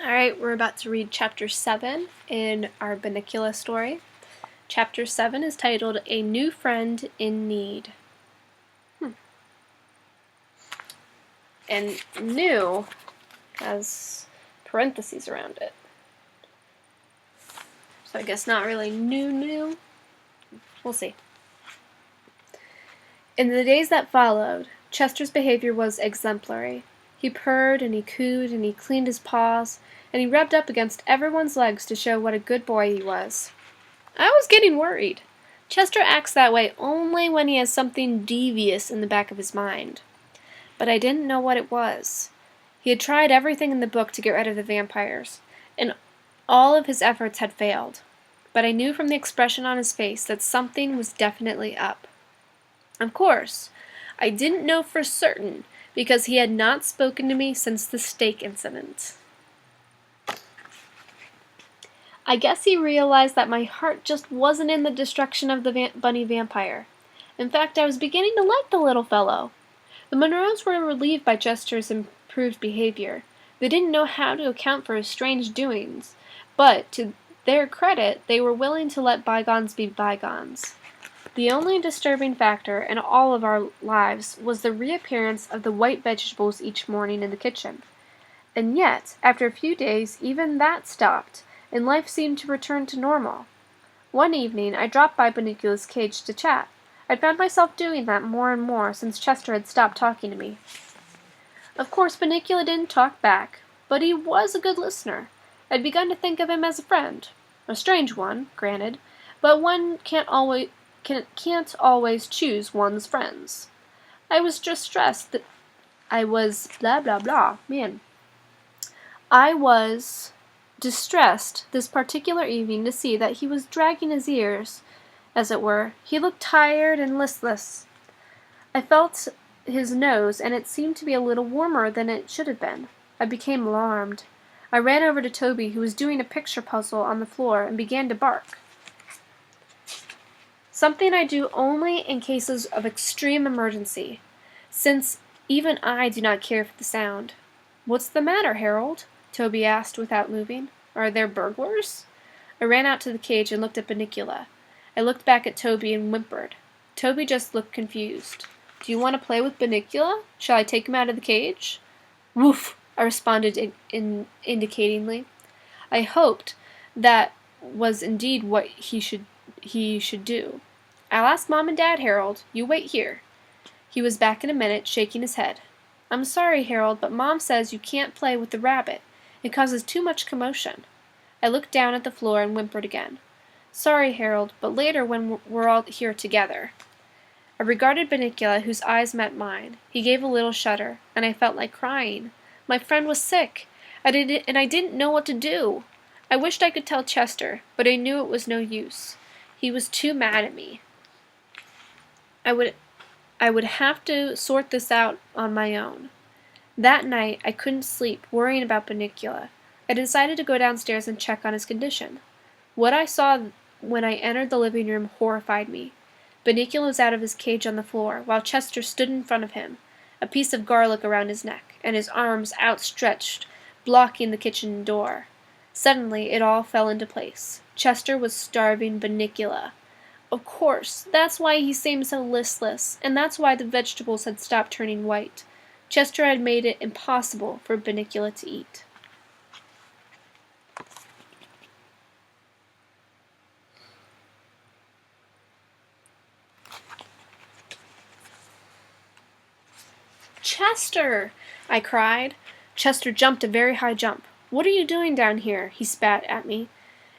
Alright, we're about to read Chapter 7 in our Bunnicula story. Chapter 7 is titled A New Friend in Need. And new has parentheses around it. So I guess not really new. We'll see. In the days that followed, Chester's behavior was exemplary. He purred and he cooed and he cleaned his paws and he rubbed up against everyone's legs to show what a good boy he was. I was getting worried. Chester acts that way only when he has something devious in the back of his mind. But I didn't know what it was. He had tried everything in the book to get rid of the vampires, and all of his efforts had failed. But I knew from the expression on his face that something was definitely up. Of course, I didn't know for certain because he had not spoken to me since the steak incident. I guess he realized that my heart just wasn't in the destruction of the bunny vampire. In fact, I was beginning to like the little fellow. The Monroes were relieved by Chester's improved behavior. They didn't know how to account for his strange doings, but, to their credit, they were willing to let bygones be bygones. The only disturbing factor in all of our lives was the reappearance of the white vegetables each morning in the kitchen. And yet, after a few days, even that stopped, and life seemed to return to normal. One evening, I dropped by Bunnicula's cage to chat. I'd found myself doing that more and more since Chester had stopped talking to me. Of course, Bunnicula didn't talk back, but he was a good listener. I'd begun to think of him as a friend. A strange one, granted, but one can't always choose one's friends. I was distressed that I was distressed this particular evening to see that he was dragging his ears, as it were. He looked tired and listless. I felt his nose, and it seemed to be a little warmer than it should have been. I became alarmed. I ran over to Toby, who was doing a picture puzzle on the floor, and began to bark. Something I do only in cases of extreme emergency, since even I do not care for the sound. "What's the matter, Harold?" Toby asked without moving. "Are there burglars?" I ran out to the cage and looked at Bunnicula. I looked back at Toby and whimpered. Toby just looked confused. "Do you want to play with Bunnicula? Shall I take him out of the cage?" "Woof!" I responded indicatingly. I hoped that was indeed what he should do. "I'll ask Mom and Dad, Harold. You wait here." He was back in a minute, shaking his head. "I'm sorry, Harold, but Mom says you can't play with the rabbit. It causes too much commotion." I looked down at the floor and whimpered again. "Sorry, Harold, but later when we're all here together." I regarded Bunnicula, whose eyes met mine. He gave a little shudder, and I felt like crying. My friend was sick, and I didn't know what to do. I wished I could tell Chester, but I knew it was no use. He was too mad at me. I would have to sort this out on my own. That night, I couldn't sleep, worrying about Bunnicula. I decided to go downstairs and check on his condition. What I saw when I entered the living room horrified me. Bunnicula was out of his cage on the floor, while Chester stood in front of him, a piece of garlic around his neck, and his arms outstretched, blocking the kitchen door. Suddenly, it all fell into place. Chester was starving Bunnicula. Of course, that's why he seemed so listless, and that's why the vegetables had stopped turning white. Chester had made it impossible for Bunnicula to eat. "Chester!" I cried. Chester jumped a very high jump. "What are you doing down here?" he spat at me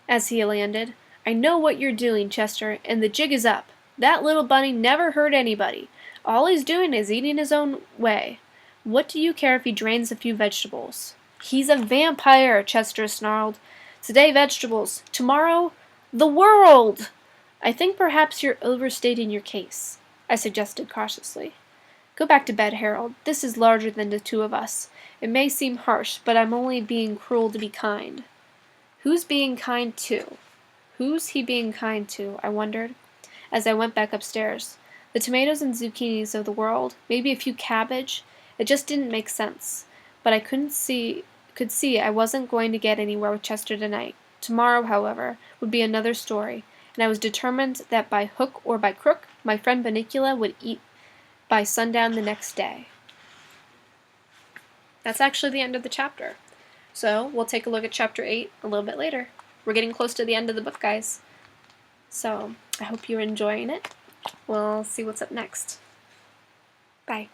as he landed. "I know what you're doing, Chester, and the jig is up. That little bunny never hurt anybody. All he's doing is eating his own way. What do you care if he drains a few vegetables?" "He's a vampire," Chester snarled. "Today vegetables, tomorrow the world!" "I think perhaps you're overstating your case," I suggested cautiously. "Go back to bed, Harold. This is larger than the two of us. It may seem harsh, but I'm only being cruel to be kind." Who's being kind to? Who's he being kind to, I wondered, as I went back upstairs. The tomatoes and zucchinis of the world, maybe a few cabbage, it just didn't make sense. But I couldn't could see I wasn't going to get anywhere with Chester tonight. Tomorrow, however, would be another story, and I was determined that by hook or by crook, my friend Bunnicula would eat by sundown the next day. That's actually the end of the chapter. So we'll take a look at chapter 8 a little bit later. We're getting close to the end of the book, guys. So I hope you're enjoying it. We'll see what's up next. Bye.